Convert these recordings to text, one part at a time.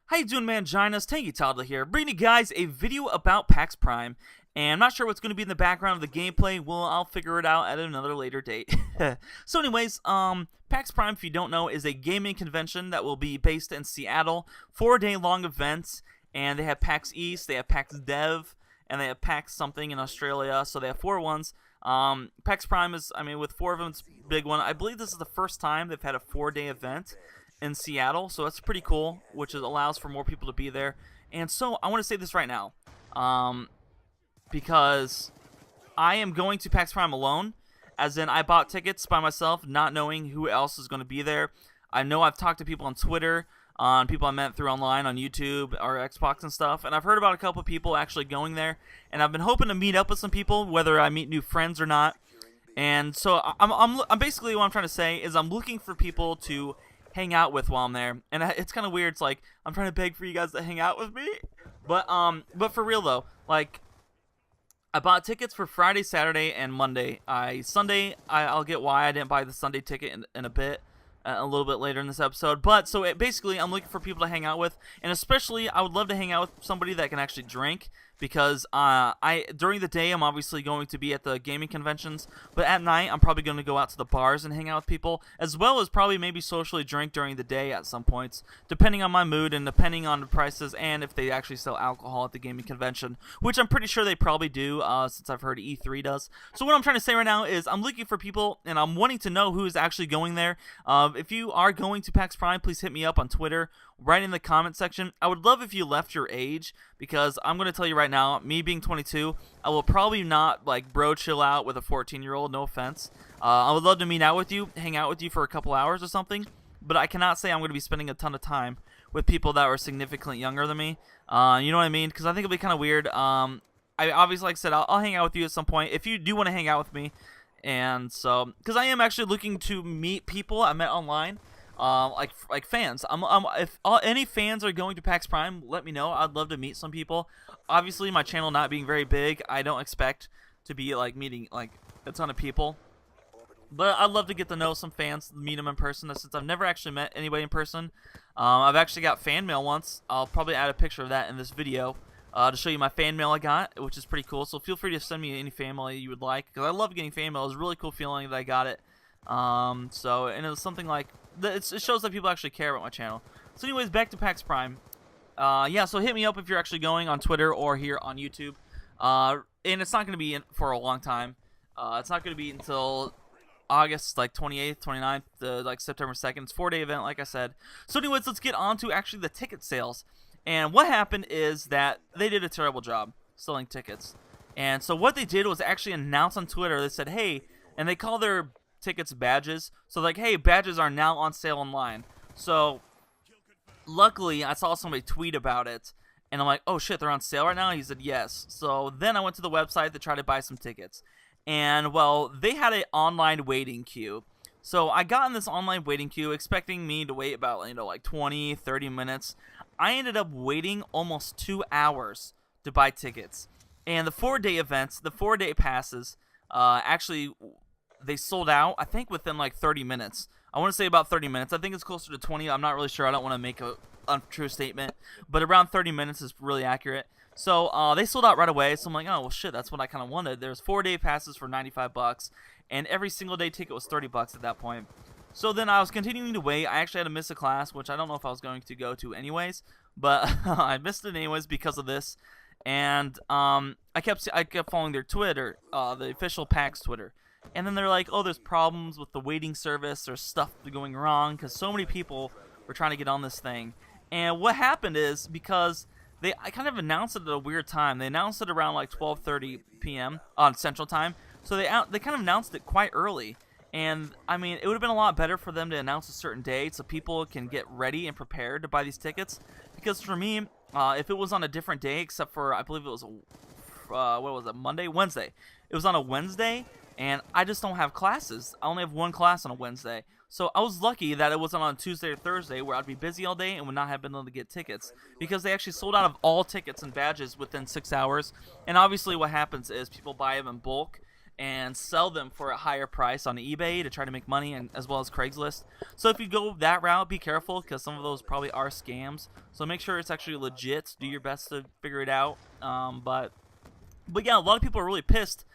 How you doing, Manginas? Tanky Toddler here, bringing you guys a video about PAX Prime. And I'm not sure what's going to be in the background of the gameplay. Well, I'll figure it out at another later date. So anyways, PAX Prime, if you don't know, is a gaming convention that will be based in Seattle. 4-day long events, and they have PAX East, they have PAX Dev, and they have PAX something in Australia. So they have 4 ones. PAX Prime is, with 4 of them, it's a big one. I believe this is the first time they've had a 4-day event in Seattle, so that's pretty cool, which allows for more people to be there. And so I want to say this right now, because I am going to PAX Prime alone, as in I bought tickets by myself, not knowing who else is going to be there. I know I've talked to people on Twitter, on people I met through online, on YouTube or Xbox and stuff, and I've heard about a couple of people actually going there, and I've been hoping to meet up with some people, whether I meet new friends or not. And so I'm basically, what I'm trying to say is I'm looking for people to hang out with while I'm there, and it's kind of weird. It's like I'm trying to beg for you guys to hang out with me, but for real though, like I bought tickets for Friday, Saturday, and Monday. Sunday, I'll get why I didn't buy the Sunday ticket in a bit, a little bit later in this episode. But so basically, I'm looking for people to hang out with, and especially I would love to hang out with somebody that can actually drink. Because during the day I'm obviously going to be at the gaming conventions, but at night I'm probably going to go out to the bars and hang out with people, as well as probably maybe socially drink during the day at some points, depending on my mood and depending on the prices and if they actually sell alcohol at the gaming convention, which I'm pretty sure they probably do, since I've heard E3 does. So what I'm trying to say right now is I'm looking for people, and I'm wanting to know who is actually going there. If you are going to PAX Prime, please hit me up on Twitter, right in the comment section. I would love if you left your age, because I'm going to tell you right now, me being 22, I will probably not like bro chill out with a 14-year-old, no offense. I would love to meet out with you, hang out with you for a couple hours or something, but I cannot say I'm going to be spending a ton of time with people that are significantly younger than me. You know what I mean? Because I think it'll be kind of weird. I obviously, like I said, I'll hang out with you at some point if you do want to hang out with me. And so, because I am actually looking to meet people I met online. Like fans. If any fans are going to PAX Prime, let me know. I'd love to meet some people. Obviously, my channel not being very big, I don't expect to be like meeting like a ton of people. But I'd love to get to know some fans, meet them in person. Since I've never actually met anybody in person, I've actually got fan mail once. I'll probably add a picture of that in this video to show you my fan mail I got, which is pretty cool. So feel free to send me any fan mail you would like, because I love getting fan mail. It was a really cool feeling that I got it. And it was something like it shows that people actually care about my channel. So anyways, back to PAX Prime. Yeah, so hit me up if you're actually going on Twitter or here on YouTube. And it's not going to be for a long time. It's not going to be until August, like 28th, 29th, like September 2nd. It's a 4-day event, like I said. So anyways, let's get on to actually the ticket sales. And what happened is that they did a terrible job selling tickets. And so what they did was actually announce on Twitter. They said, hey, and they call their tickets badges, so like, hey, badges are now on sale online. So luckily I saw somebody tweet about it, and I'm like, oh shit, they're on sale right now? He said yes. So then I went to the website to try to buy some tickets, and well, they had an online waiting queue. So I got in this online waiting queue expecting me to wait about, like 20-30 minutes. I ended up waiting almost 2 hours to buy tickets. And the 4-day events, the 4-day passes, actually they sold out, I think, within like 30 minutes. I want to say about 30 minutes. I think it's closer to 20. I'm not really sure. I don't want to make a untrue statement. But around 30 minutes is really accurate. So they sold out right away. So I'm like, oh, well, shit, that's what I kind of wanted. There's 4-day passes for $95. And every single day ticket was $30 at that point. So then I was continuing to wait. I actually had to miss a class, which I don't know if I was going to go to anyways. But I missed it anyways because of this. And I kept following their Twitter, the official PAX Twitter. And then they're like, oh, there's problems with the waiting service. There's stuff going wrong because so many people were trying to get on this thing. And what happened is, because I kind of announced it at a weird time. They announced it around like 12:30 p.m. on Central Time. So they kind of announced it quite early. And, it would have been a lot better for them to announce a certain date so people can get ready and prepared to buy these tickets. Because for me, if it was on a different day, except for, I believe it was, Wednesday. It was on a Wednesday. And I just don't have classes. I only have one class on a Wednesday. So I was lucky that it wasn't on a Tuesday or Thursday where I'd be busy all day and would not have been able to get tickets. Because they actually sold out of all tickets and badges within 6 hours. And obviously what happens is people buy them in bulk. and sell them for a higher price on eBay to try to make money, and as well as Craigslist. So if you go that route, be careful, because some of those probably are scams. So make sure it's actually legit. Do your best to figure it out. But yeah, a lot of people are really pissed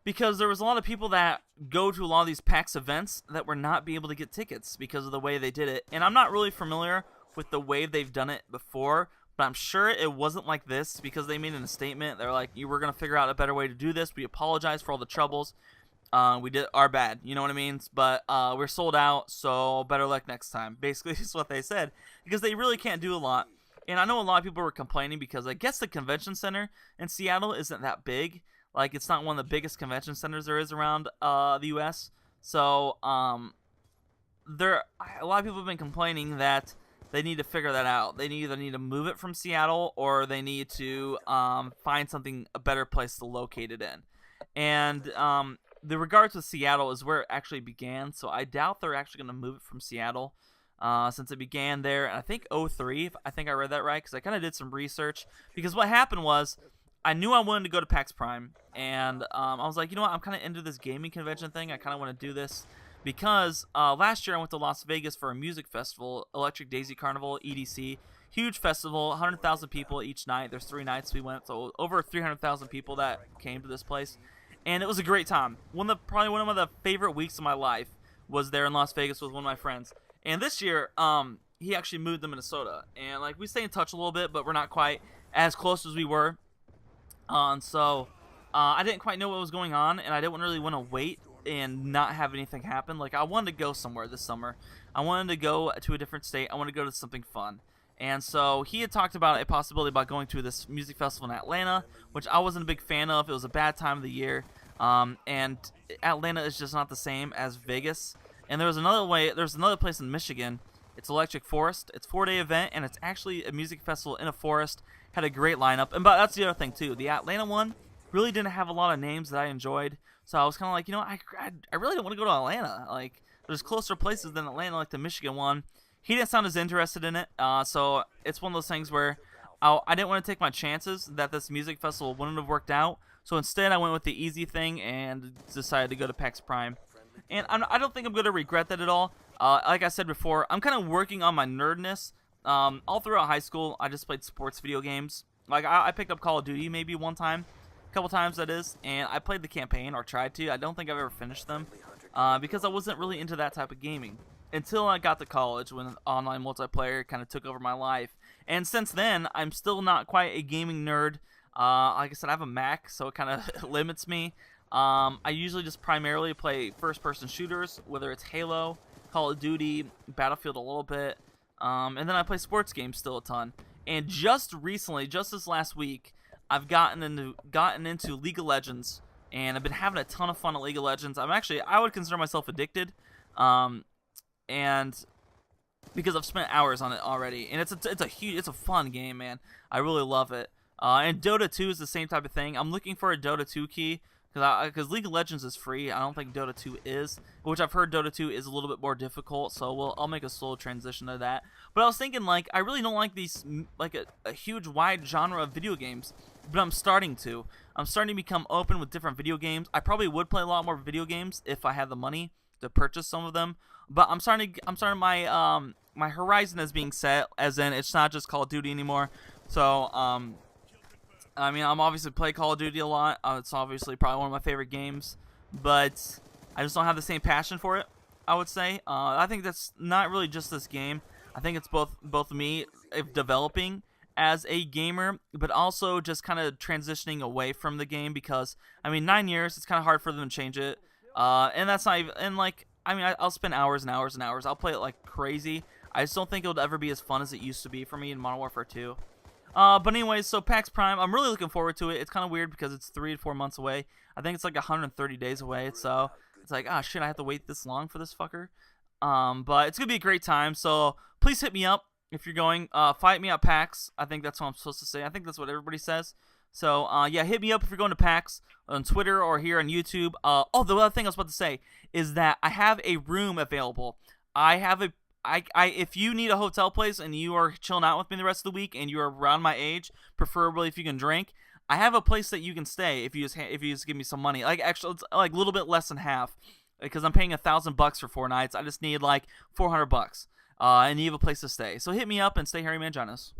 because there was a lot of people that go to a lot of these PAX events that were not be able to get tickets because of the way they did it. And I'm not really familiar with the way they've done it before, but I'm sure it wasn't like this because they made it in a statement. They're like, "You were going to figure out a better way to do this. We apologize for all the troubles. We did our bad." You know what I mean? But we're sold out, so better luck next time. Basically, is what they said, because they really can't do a lot. And I know a lot of people were complaining because I guess the convention center in Seattle isn't that big. Like, it's not one of the biggest convention centers there is around the U.S. So a lot of people have been complaining that they need to figure that out. They either need to move it from Seattle, or they need to find a better place to locate it in. And the regards with Seattle is where it actually began, so I doubt they're actually going to move it from Seattle since it began there. And I think 03, I think I read that right, because I kind of did some research. Because what happened was, I knew I wanted to go to PAX Prime, and I was like, you know what, I'm kind of into this gaming convention thing. I kind of want to do this because last year I went to Las Vegas for a music festival, Electric Daisy Carnival, EDC. Huge festival, 100,000 people each night. There's 3 nights we went, so over 300,000 people that came to this place. And it was a great time. Probably one of the favorite weeks of my life was there in Las Vegas with one of my friends. And this year, he actually moved to Minnesota. And like, we stay in touch a little bit, but we're not quite as close as we were. So I didn't quite know what was going on, and I didn't really want to wait and not have anything happen. Like, I wanted to go somewhere this summer. I wanted to go to a different state. I wanted to go to something fun. And so he had talked about a possibility about going to this music festival in Atlanta, which I wasn't a big fan of. It was a bad time of the year. And Atlanta is just not the same as Vegas. And there's another place in Michigan. It's Electric Forest. It's a 4-day event, and it's actually a music festival in a forest. Had a great lineup. And but that's the other thing too. The Atlanta one really didn't have a lot of names that I enjoyed. So I was kind of like, you know, I really don't want to go to Atlanta. Like, there's closer places than Atlanta, like the Michigan one. He didn't sound as interested in it. So it's one of those things where I didn't want to take my chances that this music festival wouldn't have worked out. So instead, I went with the easy thing and decided to go to PAX Prime. And I don't think I'm going to regret that at all. Like I said before, I'm kind of working on my nerdness. All throughout high school, I just played sports video games. Like, I picked up Call of Duty maybe one time, a couple times that is, and I played the campaign, or tried to. I don't think I've ever finished them, because I wasn't really into that type of gaming until I got to college, when online multiplayer kind of took over my life. And since then, I'm still not quite a gaming nerd. Like I said, I have a Mac, so it kind of limits me. I usually just primarily play first-person shooters, whether it's Halo, Call of Duty, Battlefield a little bit. And then I play sports games still a ton. And just recently, just this last week, I've gotten into League of Legends, and I've been having a ton of fun at League of Legends. I would consider myself addicted, and because I've spent hours on it already. And it's a fun game, man. I really love it. And Dota 2 is the same type of thing. I'm looking for a Dota 2 key. Because League of Legends is free. I don't think Dota 2 is, which I've heard Dota 2 is a little bit more difficult, so I'll make a slow transition to that. But I was thinking, like, I really don't like these, like, a huge wide genre of video games, but I'm starting to become open with different video games. I probably would play a lot more video games if I had the money to purchase some of them, but I'm starting my horizon is being set, as in it's not just Call of Duty anymore. So I mean, I'm obviously play Call of Duty a lot. It's obviously probably one of my favorite games, but I just don't have the same passion for it, I would say. I think that's not really just this game. I think it's both me developing as a gamer, but also just kind of transitioning away from the game, because, I mean, 9 years, it's kind of hard for them to change it. And that's not even, and like, I mean, I'll spend hours and hours and hours. I'll play it like crazy. I just don't think it'll ever be as fun as it used to be for me in Modern Warfare 2. But anyways, so PAX Prime, I'm really looking forward to it. It's kind of weird because it's 3 to 4 months away. I think it's like 130 days away, so it's like, ah, shit, I have to wait this long for this fucker. But it's going to be a great time, so please hit me up if you're going. Fight me at PAX. I think that's what I'm supposed to say. I think that's what everybody says. So, yeah, hit me up if you're going to PAX on Twitter or here on YouTube. Oh, the other thing I was about to say is that I have a room available. If you need a hotel place and you are chilling out with me the rest of the week and you are around my age, preferably if you can drink, I have a place that you can stay if you just give me some money. Like actually, it's like a little bit less than half, because I'm paying $1,000 for 4 nights. I just need like $400, and you have a place to stay. So hit me up and stay hairy manginas.